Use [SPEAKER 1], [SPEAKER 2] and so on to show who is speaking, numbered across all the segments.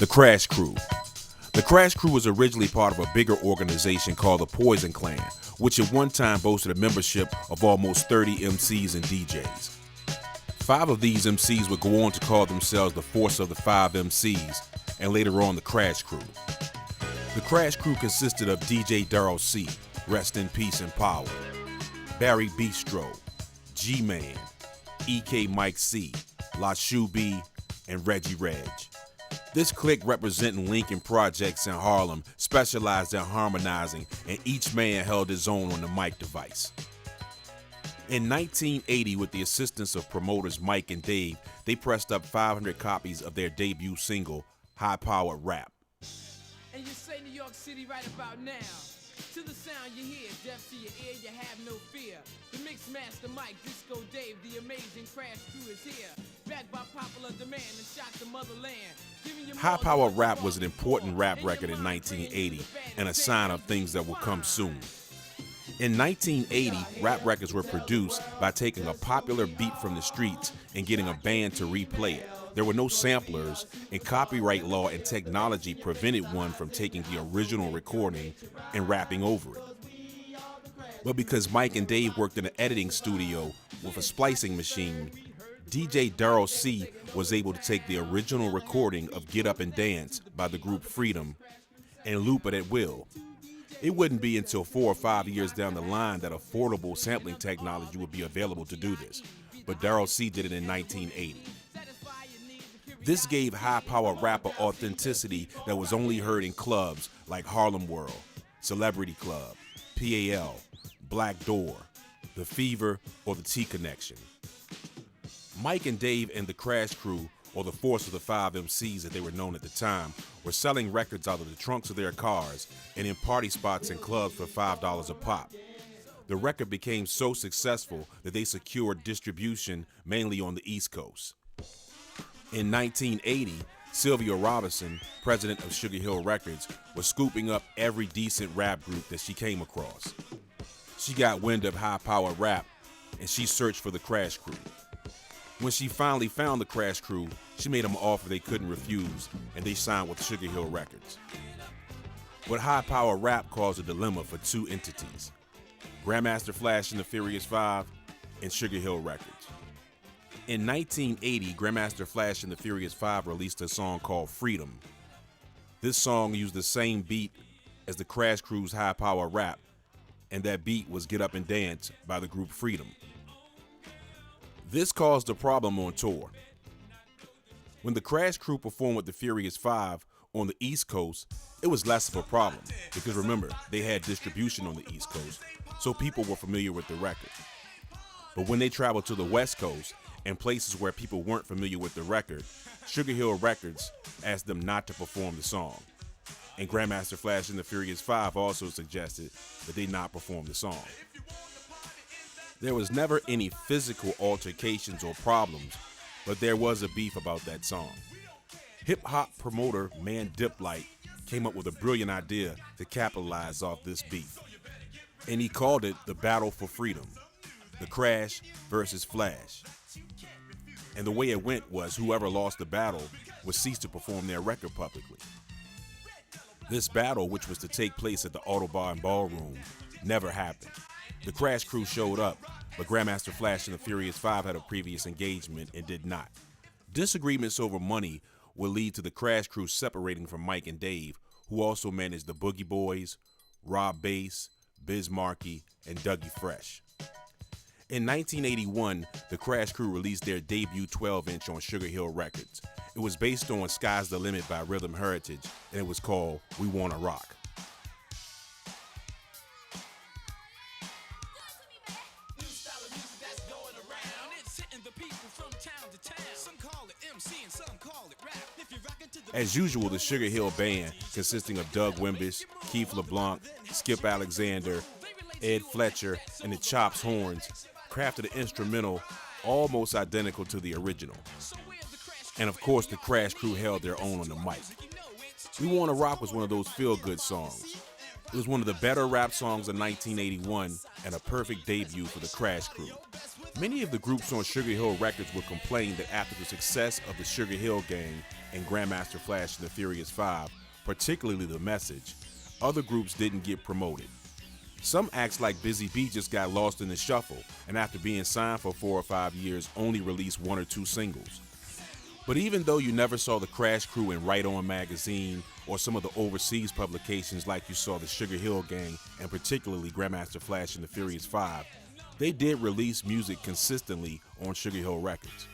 [SPEAKER 1] The Crash Crew. The Crash Crew was originally part of a bigger organization called the Poison Clan, which at one time boasted a membership of almost 30 MCs and DJs. 5 of these MCs would go on to call themselves the Force of the 5 MCs, and later on the Crash Crew. The Crash Crew consisted of DJ Daryl C, rest in peace and power, Barry Bistro, G-Man, EK Mike C, La Shubi, and Reggie Reg. This clique, representing Lincoln Projects in Harlem, specialized in harmonizing, and each man held his own on the mic device. In 1980, with the assistance of promoters Mike and Dave, they pressed up 500 copies of their debut single, High Powered Rap.
[SPEAKER 2] And you say New York City right about now. To the sound you hear, deaf to your ear, you have no fear. The mix master Mike, Disco Dave, the amazing Crash Crew is here. Backed by popular demand and shock the motherland.
[SPEAKER 1] High Power Rap was an important rap record in 1980 and a sign of things that will come soon. In 1980, rap records were produced by taking a popular beat from the streets and getting a band to replay it. There were no samplers, and copyright law and technology prevented one from taking the original recording and rapping over it. But because Mike and Dave worked in an editing studio with a splicing machine, DJ Daryl C was able to take the original recording of Get Up and Dance by the group Freedom and loop it at will. It wouldn't be until 4 or 5 years down the line that affordable sampling technology would be available to do this, but Daryl C did it in 1980. This gave high-power rap an authenticity that was only heard in clubs like Harlem World, Celebrity Club, PAL, Black Door, The Fever, or The T-Connection. Mike and Dave and the Crash Crew, or the Force of the 5 MCs that they were known at the time, were selling records out of the trunks of their cars and in party spots and clubs for $5 a pop. The record became so successful that they secured distribution mainly on the East Coast. In 1980, Sylvia Robinson, president of Sugar Hill Records, was scooping up every decent rap group that she came across. She got wind of high-power rap, and she searched for the Crash Crew. When she finally found the Crash Crew, she made them an offer they couldn't refuse, and they signed with Sugar Hill Records. But high-power rap caused a dilemma for 2 entities, Grandmaster Flash and the Furious 5 and Sugar Hill Records. In 1980, Grandmaster Flash and the Furious 5 released a song called Freedom. This song used the same beat as the Crash Crew's high-power rap, and that beat was Get Up and Dance by the group Freedom. This caused a problem on tour. When the Crash Crew performed with the Furious 5 on the East Coast, it was less of a problem because remember, they had distribution on the East Coast, so people were familiar with the record. But when they traveled to the West Coast and places where people weren't familiar with the record, Sugar Hill Records asked them not to perform the song. And Grandmaster Flash and the Furious 5 also suggested that they not perform the song. There was never any physical altercations or problems, but there was a beef about that song. Hip-hop promoter Man Diplight came up with a brilliant idea to capitalize off this beef. And he called it the Battle for Freedom, the Crash versus Flash. And the way it went was whoever lost the battle would cease to perform their record publicly. This battle, which was to take place at the Autobahn Ballroom, never happened. The Crash Crew showed up, but Grandmaster Flash and the Furious 5 had a previous engagement and did not. Disagreements over money would lead to the Crash Crew separating from Mike and Dave, who also managed the Boogie Boys, Rob Bass, Biz Markie, and Dougie Fresh. In 1981, the Crash Crew released their debut 12-inch on Sugar Hill Records. It was based on Sky's the Limit by Rhythm Heritage, and it was called We Wanna Rock. As usual, the Sugar Hill Band, consisting of Doug Wimbish, Keith LeBlanc, Skip Alexander, Ed Fletcher, and the Chops Horns, crafted an instrumental almost identical to the original. And of course, the Crash Crew held their own on the mic. We Wanna Rock was one of those feel-good songs. It was one of the better rap songs of 1981 and a perfect debut for the Crash Crew. Many of the groups on Sugar Hill Records would complain that after the success of the Sugar Hill Gang, and Grandmaster Flash and the Furious Five, particularly The Message, other groups didn't get promoted. Some acts like Busy Bee just got lost in the shuffle, and after being signed for 4 or 5 years, only released 1 or 2 singles. But even though you never saw the Crash Crew in Right On magazine or some of the overseas publications like you saw the Sugar Hill Gang and particularly Grandmaster Flash and the Furious Five, they did release music consistently on Sugar Hill Records.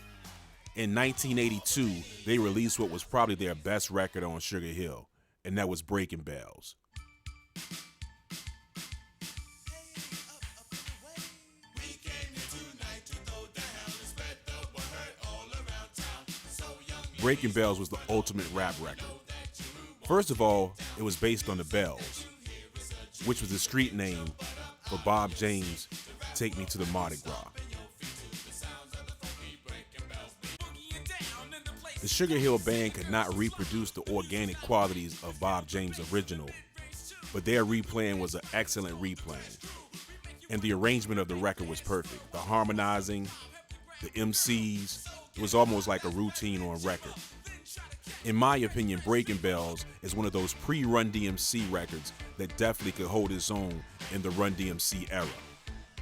[SPEAKER 1] In 1982, they released what was probably their best record on Sugar Hill, and that was Breaking Bells. Breaking Bells was the ultimate rap record. First of all, it was based on the Bells, which was the street name for Bob James' Take Me to the Mardi Gras. The Sugar Hill Band could not reproduce the organic qualities of Bob James' original, but their replaying was an excellent replaying. And the arrangement of the record was perfect. The harmonizing, the MCs, it was almost like a routine on record. In my opinion, Breaking Bells is one of those pre-Run DMC records that definitely could hold its own in the Run DMC era.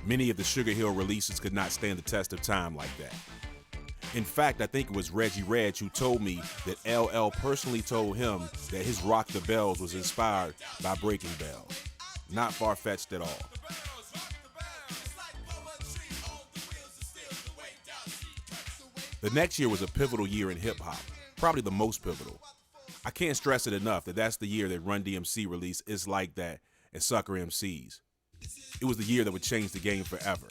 [SPEAKER 1] Many of the Sugar Hill releases could not stand the test of time like that. In fact, I think it was Reggie Reg who told me that LL personally told him that his Rock the Bells was inspired by Breaking Bells. Not far-fetched at all. The next year was a pivotal year in hip-hop, probably the most pivotal. I can't stress it enough that that's the year that Run DMC released It's Like That and Sucker MCs. It was the year that would change the game forever.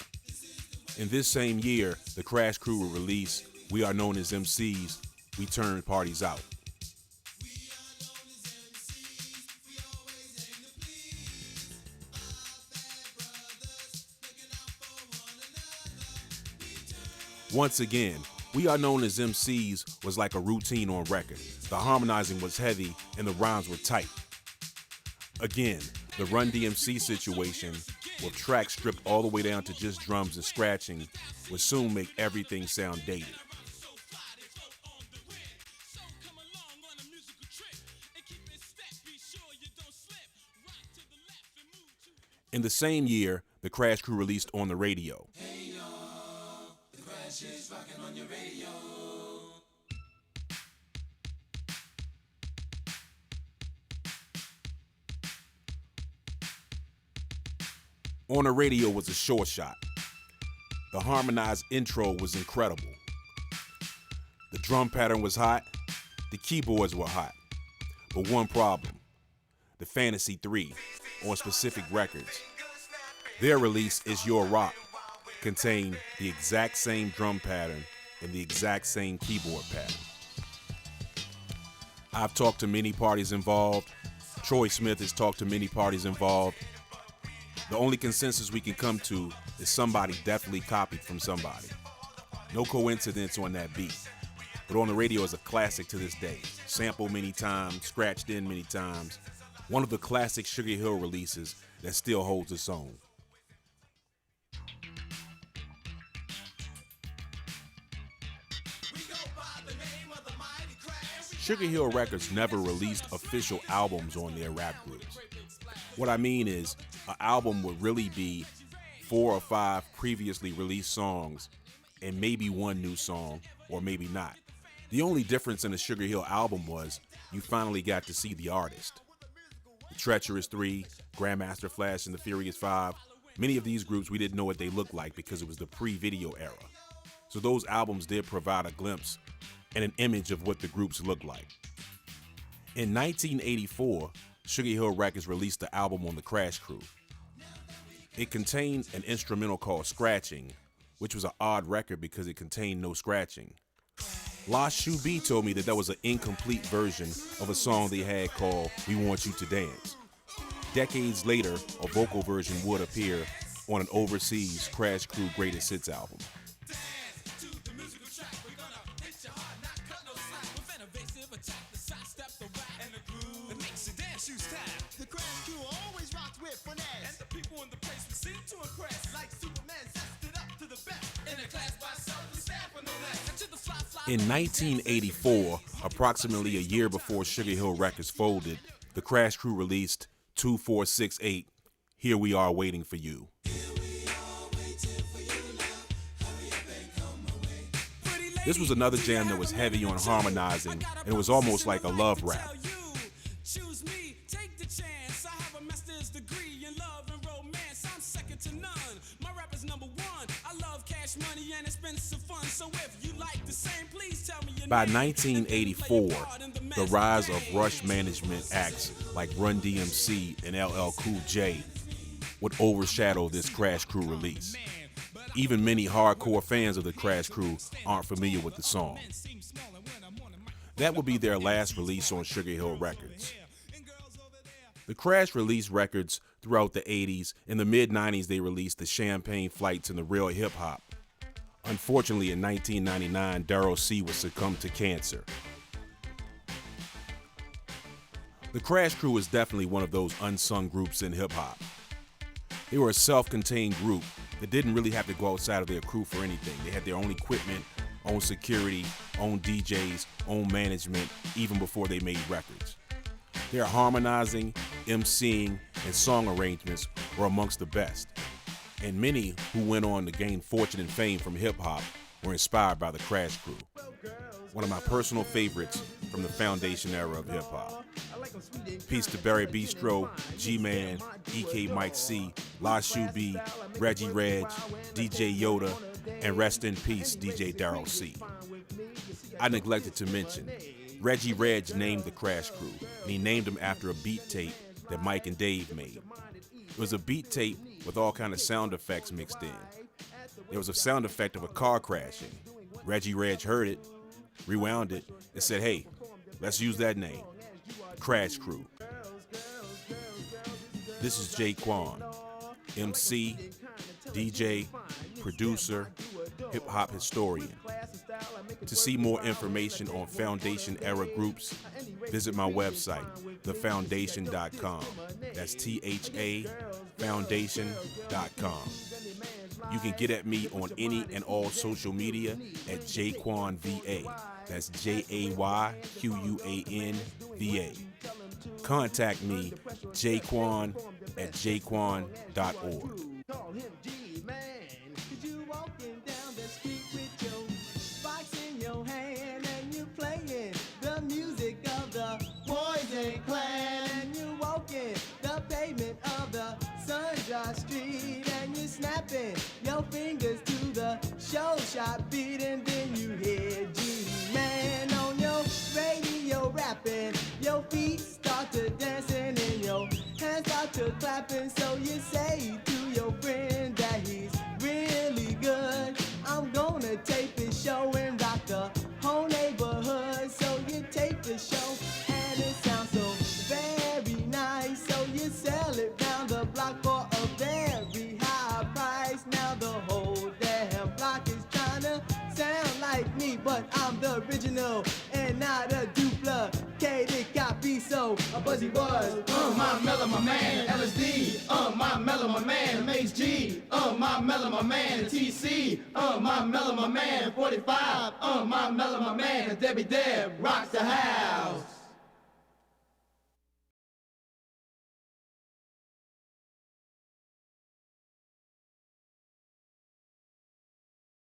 [SPEAKER 1] In this same year, the Crash Crew would release We Are Known as MCs, We Turn Parties Out. Once again, We Are Known as MCs was like a routine on record. The harmonizing was heavy and the rhymes were tight. Again, the Run DMC situation, with tracks stripped all the way down to just drums and scratching, would soon make everything sound dated. In the same year, the Crash Crew released On the Radio.
[SPEAKER 3] Hey yo, the Crash is rocking on your radio.
[SPEAKER 1] On the Radio was a sure shot. The harmonized intro was incredible. The drum pattern was hot. The keyboards were hot. But one problem, the Fantasy 3 on Specific Records. Their release, Is Your Rock, contained the exact same drum pattern and the exact same keyboard pattern. I've talked to many parties involved. Troy Smith has talked to many parties involved. The only consensus we can come to is somebody definitely copied from somebody. No coincidence on that beat. But On the Radio is a classic to this day. Sampled many times, scratched in many times. One of the classic Sugar Hill releases that still holds its own. Sugar Hill Records never released official albums on their rap groups. What I mean is, an album would really be 4 or 5 previously released songs and maybe one new song, or maybe not. The only difference in a Sugar Hill album was you finally got to see the artist. The Treacherous 3, Grandmaster Flash and the Furious 5, many of these groups we didn't know what they looked like because it was the pre-video era. So those albums did provide a glimpse and an image of what the groups looked like. In 1984, Sugar Hill Records released the album on the Crash Crew. It contained an instrumental called Scratching, which was an odd record because it contained no scratching. La Shoe B told me that was an incomplete version of a song they had called We Want You to Dance. Decades later, a vocal version would appear on an overseas Crash Crew Greatest Hits album.
[SPEAKER 4] The Crash Crew always rocks with finesse, and the people in the place we seem to impress. Like Superman sets it up to
[SPEAKER 1] In 1984, approximately a year before Sugar Hill Records folded, the Crash Crew released 2468, Here We Are Waiting for You. This was another jam that was heavy on harmonizing, and it was almost like a love rap. By 1984, the rise of Rush management acts like Run DMC and LL Cool J would overshadow this Crash Crew release. Even many hardcore fans of the Crash Crew aren't familiar with the song. That would be their last release on Sugar Hill Records. The Crash released records throughout the 80s. In the mid-90s, they released the Champagne Flights and the Real Hip Hop. Unfortunately, in 1999, Daryl C. would succumb to cancer. The Crash Crew is definitely one of those unsung groups in hip-hop. They were a self-contained group that didn't really have to go outside of their crew for anything. They had their own equipment, own security, own DJs, own management, even before they made records. Their harmonizing, emceeing, and song arrangements were amongst the best. And many who went on to gain fortune and fame from hip-hop were inspired by the Crash Crew. One of my personal favorites from the Foundation Era of hip-hop. Peace to Barry Bistro, G-Man, EK Mike C, La Shoe B, Reggie Reg, DJ Yoda, and rest in peace, DJ Daryl C. I neglected to mention, Reggie Reg named the Crash Crew, and he named them after a beat tape that Mike and Dave made. It was a beat tape with all kind of sound effects mixed in. There was a sound effect of a car crashing. Reggie Reg heard it, rewound it, and said, hey, let's use that name, Crash Crew. This is Jayquan, MC, DJ, producer, hip-hop historian. To see more information on Foundation Era groups, visit my website, thefoundation.com. That's THA foundation.com. You can get at me on any and all social media at Jayquan VA. That's JayQuanVA. Contact me, Jayquan at jayquan.org.
[SPEAKER 4] Street and you snapping your fingers to the show shot beat, and then you hear G-Man on your radio rapping. Your feet start to dancing and your hands start to clapping, so you say to your friend that he's really good. I'm gonna tape his show and rock the whole neighborhood. So you tape the show and it sounds so very nice, so you sell it round the block for a very high price. Now the whole damn block is trying to sound like me, but I'm the original and not a duplicated copy. So a Buzzy Buzz,
[SPEAKER 3] My mellow, my man, LSD, my mellow, my man, Mace G, my mellow, my man, TC, my mellow, my man, 45, my mellow, my man, Debbie Deb rocks the house.